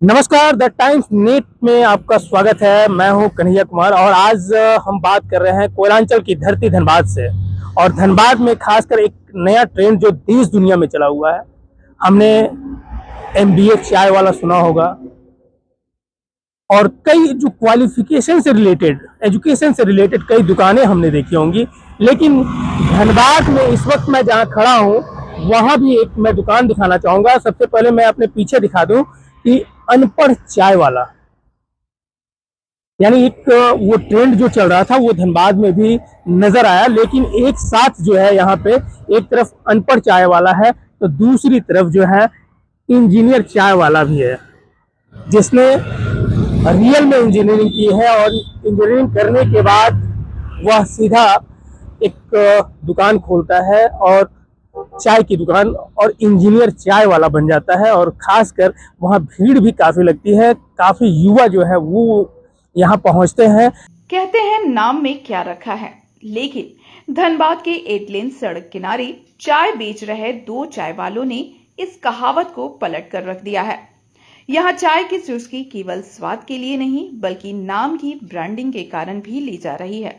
नमस्कार, the times net में आपका स्वागत है। मैं हूं कन्हैया कुमार और आज हम बात कर रहे हैं कोयलांचल की धरती धनबाद से। और धनबाद में खासकर एक नया ट्रेंड जो देश दुनिया में चला हुआ है। हमने एमबीए चाय वाला सुना होगा और कई जो क्वालिफिकेशन से रिलेटेड, एजुकेशन से रिलेटेड कई दुकानें हमने देखी होंगी। लेकिन धनबाद में इस वक्त मैं जहाँ खड़ा हूँ वहाँ भी एक मैं दुकान दिखाना चाहूँगा। सबसे पहले मैं अपने पीछे दिखा दूँ कि अनपढ़ चाय वाला, यानी एक वो ट्रेंड जो चल रहा था वो धनबाद में भी नजर आया। लेकिन एक साथ जो है यहाँ पे एक तरफ अनपढ़ चाय वाला है तो दूसरी तरफ जो है इंजीनियर चाय वाला भी है, जिसने रियल में इंजीनियरिंग की है और इंजीनियरिंग करने के बाद वह सीधा एक दुकान खोलता है और चाय की दुकान और इंजीनियर चाय वाला बन जाता है। और खासकर वहाँ भीड़ भी काफी लगती है, काफी युवा जो है वो यहाँ पहुँचते हैं। कहते हैं नाम में क्या रखा है, लेकिन धनबाद के 8 लेन सड़क किनारे चाय बेच रहे दो चाय वालों ने इस कहावत को पलट कर रख दिया है। यहाँ चाय की चुस्की केवल स्वाद के लिए नहीं बल्कि नाम की ब्रांडिंग के कारण भी ली जा रही है।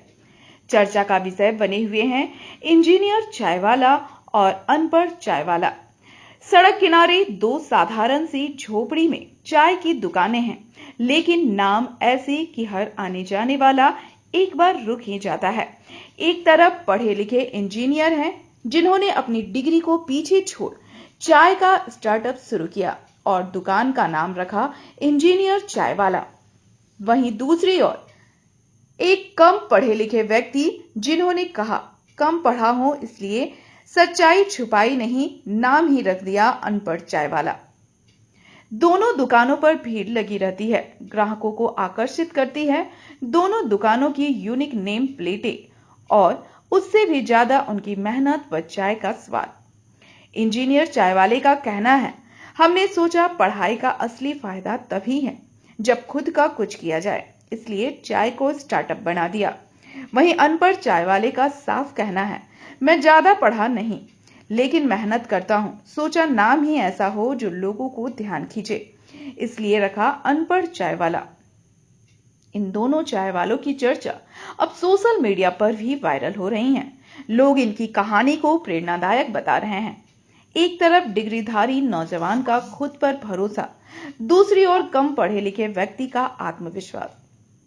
चर्चा का विषय बने हुए हैं इंजीनियर चाय वाला और अनपढ़ चाय वाला। सड़क किनारे दो साधारण सी झोपड़ी में चाय की दुकानें हैं, लेकिन नाम ऐसे कि हर आने जाने वाला एक बार रुक ही जाता है। एक तरफ पढ़े लिखे इंजीनियर हैं जिन्होंने अपनी डिग्री को पीछे छोड़ चाय का स्टार्टअप शुरू किया और दुकान का नाम रखा इंजीनियर चाय वाला। वहीं दूसरी ओर एक कम पढ़े लिखे व्यक्ति जिन्होंने कहा कम पढ़ा हूं इसलिए सच्चाई छुपाई नहीं, नाम ही रख दिया अनपढ़ चाय वाला। दोनों दुकानों पर भीड़ लगी रहती है, ग्राहकों को आकर्षित करती है दोनों दुकानों की यूनिक नेम प्लेटें और उससे भी ज्यादा उनकी मेहनत व चाय का स्वाद। इंजीनियर चाय वाले का कहना है, हमने सोचा पढ़ाई का असली फायदा तभी है जब खुद का कुछ किया जाए, इसलिए चाय को स्टार्टअप बना दिया। वहीं अनपढ़ चाय वाले का साफ कहना है, मैं ज्यादा पढ़ा नहीं लेकिन मेहनत करता हूं, सोचा नाम ही ऐसा हो जो लोगों को ध्यान खींचे, इसलिए रखा अनपढ़ चाय वाला। इन दोनों चाय वालों की चर्चा अब सोशल मीडिया पर भी वायरल हो रही है। लोग इनकी कहानी को प्रेरणादायक बता रहे हैं। एक तरफ डिग्रीधारी नौजवान का खुद पर भरोसा, दूसरी ओर कम पढ़े लिखे व्यक्ति का आत्मविश्वास।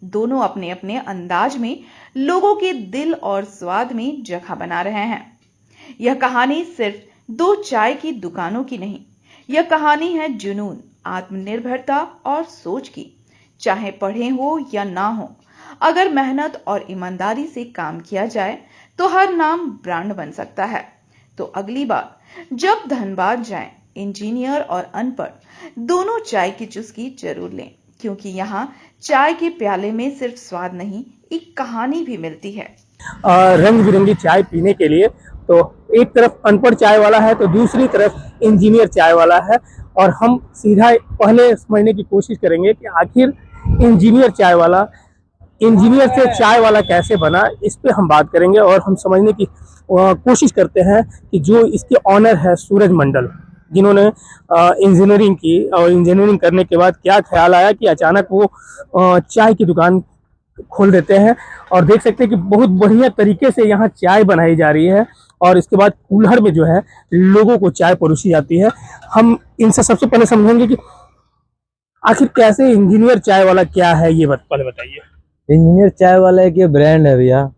दोनों अपने अपने अंदाज में लोगों के दिल और स्वाद में जगह बना रहे हैं। यह कहानी सिर्फ दो चाय की दुकानों की नहीं, यह कहानी है जुनून, आत्मनिर्भरता और सोच की। चाहे पढ़े हो या ना हो, अगर मेहनत और ईमानदारी से काम किया जाए तो हर नाम ब्रांड बन सकता है। तो अगली बार जब धनबाद जाएं, इंजीनियर और अनपढ़ दोनों चाय की चुस्की जरूर लें, क्योंकि यहाँ चाय के प्याले में सिर्फ स्वाद नहीं, एक कहानी भी मिलती है। रंग बिरंगी चाय पीने के लिए तो एक तरफ अनपढ़ चाय वाला है तो दूसरी तरफ इंजीनियर चाय वाला है। और हम सीधा पहले समझने की कोशिश करेंगे कि आखिर इंजीनियर चाय वाला इंजीनियर से चाय वाला कैसे बना, इस पे हम बात करेंगे। और हम समझने की कोशिश करते हैं कि जो इसके ऑनर है सूरज मंडल, जिन्होंने इंजीनियरिंग की और इंजीनियरिंग करने के बाद क्या ख्याल आया कि अचानक वो चाय की दुकान खोल देते हैं। और देख सकते हैं कि बहुत बढ़िया तरीके से यहाँ चाय बनाई जा रही है और इसके बाद कूल्हर में जो है लोगों को चाय परोसी जाती है। हम इनसे सबसे पहले समझेंगे कि आखिर कैसे इंजीनियर चाय वाला क्या है, ये पहले बताइए। इंजीनियर चाय वाला एक ये ब्रांड है भैया,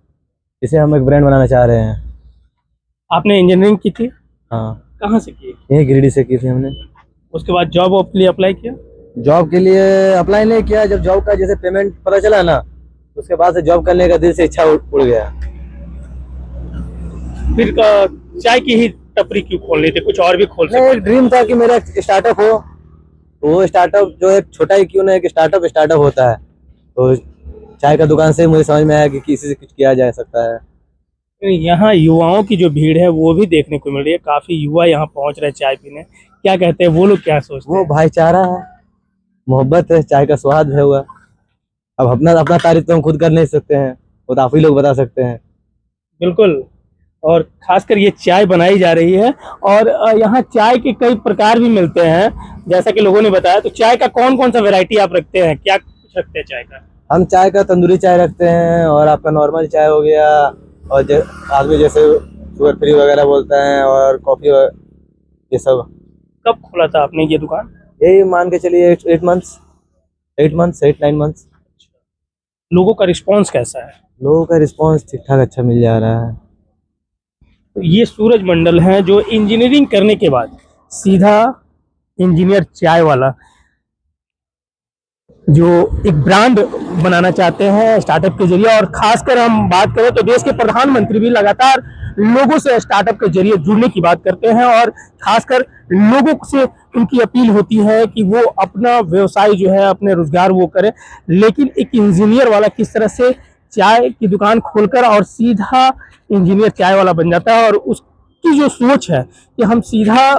इसे हम एक ब्रांड बनाना चाह रहे हैं। आपने इंजीनियरिंग की थी? हाँ, कहाँ से की? यही गिरिडीह से की थी हमने। उसके बाद जॉब के लिए अप्लाई किया? जॉब के लिए अप्लाई नहीं किया, जब जॉब का जैसे पेमेंट पता चला ना, उसके बाद से जॉब करने का दिल से इच्छा उड़ गया। फिर चाय की ही टपरी क्यों खोलनी थी, कुछ और भी खोल नहीं, एक ड्रीम था कि मेरा स्टार्टअप हो, तो वो स्टार्टअप जो एक छोटा ही क्यों ना एक स्टार्टअप होता है। तो चाय का दुकान से मुझे समझ में आया कि किसी से कुछ किया जा सकता है। यहाँ युवाओं की जो भीड़ है वो भी देखने को मिल रही है, काफी युवा यहाँ पहुंच रहे हैं चाय पीने। क्या कहते हैं वो लोग, क्या सोचते हैं? वो भाईचारा है, मोहब्बत है, चाय का स्वाद है हुआ। अब अपना अपना तारीफ तो हम खुद कर नहीं सकते हैं, वो तो आप ही लोग बता सकते हैं। बिल्कुल। और खासकर ये चाय बनाई जा रही है। और यहाँ चाय के कई प्रकार भी मिलते हैं, जैसा कि लोगों ने बताया। तो चाय का कौन कौन सा वैरायटी आप रखते हैं, क्या कुछ रखते हैं चाय का? हम चाय का तंदूरी चाय रखते हैं, और आपका नॉर्मल चाय हो गया, और आदमी जैसे शुगर फ्री वगैरह बोलता है, और कॉफी ये सब। कब खोला था आपने ये दुकान? यही मान के चलिए 8-9 मंथ्स। लोगों का रिस्पांस कैसा है? लोगों का रिस्पांस ठीक ठाक अच्छा मिल जा रहा है। तो ये सूरज मंडल है जो इंजीनियरिंग करने के बाद सीधा इंजीनियर चाय वाला जो एक ब्रांड बनाना चाहते हैं स्टार्टअप के जरिए। और खासकर हम बात करें तो देश के प्रधानमंत्री भी लगातार लोगों से स्टार्टअप के जरिए जुड़ने की बात करते हैं, और खासकर लोगों से उनकी अपील होती है कि वो अपना व्यवसाय जो है, अपने रोजगार वो करे। लेकिन एक इंजीनियर वाला किस तरह से चाय की दुकान खोलकर और सीधा इंजीनियर चाय वाला बन जाता है, और उसकी जो सोच है कि हम सीधा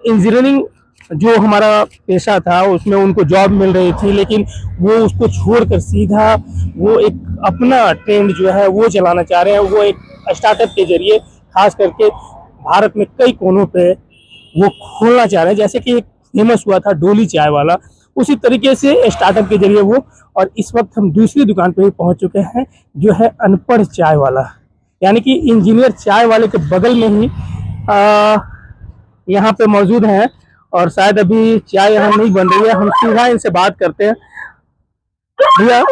इंजीनियरिंग जो हमारा पेशा था उसमें उनको जॉब मिल रही थी, लेकिन वो उसको छोड़कर सीधा वो एक अपना ट्रेंड जो है वो चलाना चाह रहे हैं। वो एक स्टार्टअप के जरिए खास करके भारत में कई कोनों पे वो खोलना चाह रहे हैं। जैसे कि एक फेमस हुआ था डोली चाय वाला, उसी तरीके से स्टार्टअप के जरिए वो। और इस वक्त हम दूसरी दुकान पे भी पहुंच चुके हैं जो है अनपढ़ चाय वाला, यानी कि इंजीनियर चाय वाले के बगल में ही यहाँ पे मौजूद हैं। और शायद अभी चाय यहाँ नहीं बन रही है, हम सीधा इनसे बात करते हैं। भैया,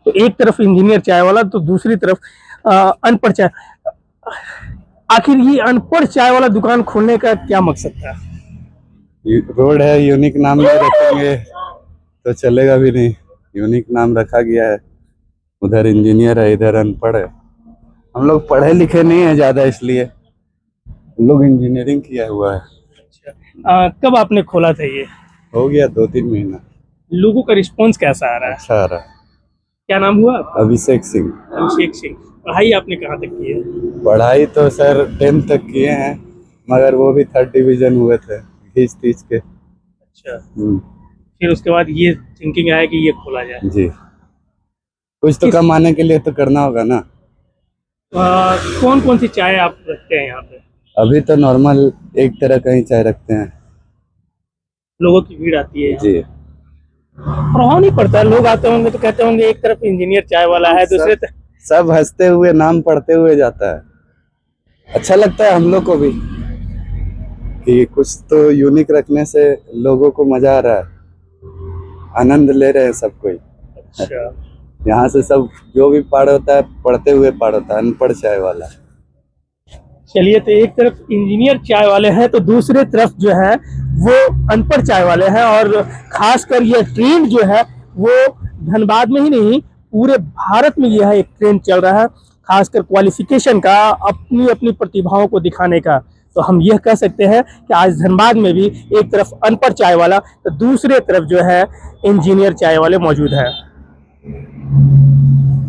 तो एक तरफ इंजीनियर चाय वाला तो दूसरी तरफ अनपढ़ चाय, आखिर ये अनपढ़ चाय वाला दुकान खोलने का क्या मकसद था? रोड है, यूनिक नाम नहीं रखेंगे तो चलेगा भी नहीं। यूनिक नाम रखा गया है, उधर इंजीनियर है, इधर अनपढ़ है। हम लोग पढ़े लिखे नहीं है ज्यादा, इसलिए हम लोग इंजीनियरिंग किया हुआ है। कब आपने खोला था ये? हो गया 2-3 महीना। लोगों का रिस्पांस कैसा आ रहा है? अच्छा आ रहा है। क्या नाम हुआ आपका? अभिषेक सिंह। अभिषेक सिंह। पढ़ाई आपने कहाँ तक की है? पढ़ाई तो सर 10th तक किए हैं, मगर वो भी 3rd डिवीजन हुए थे खींच के। अच्छा, फिर उसके बाद ये थिंकिंग आया कि ये खोला जाए। जी, कुछ तो कमाने के लिए तो करना होगा ना। कौन कौन सी चाय आप रखते हैं यहाँ पे? अभी तो नॉर्मल एक तरह का ही चाय रखते हैं। लोगों की भीड़ आती है? जी, प्रभाव नहीं पड़ता? लोग आते होंगे तो कहते होंगे एक तरफ इंजीनियर चाय वाला है, दूसरे सब हंसते हुए नाम पढ़ते हुए जाता है। अच्छा लगता है हम लोग को भी कि कुछ तो यूनिक रखने से लोगों को मजा आ रहा है, आनंद ले रहे हैं सब कोई। अच्छा, यहाँ से सब जो भी पार होता है पढ़ते हुए पार होता है, अनपढ़ चाय वाला। चलिए, तो एक तरफ इंजीनियर चाय वाले हैं तो दूसरे तरफ जो है वो अनपढ़ चाय वाले हैं। और खासकर ये ट्रेंड जो है वो धनबाद में ही नहीं पूरे भारत में यह एक ट्रेंड चल रहा है, खासकर क्वालिफिकेशन का, अपनी अपनी प्रतिभाओं को दिखाने का। तो हम यह कह सकते हैं कि आज धनबाद में भी एक तरफ अनपढ़ चाय वाला तो दूसरे तरफ जो है इंजीनियर चाय वाले मौजूद है।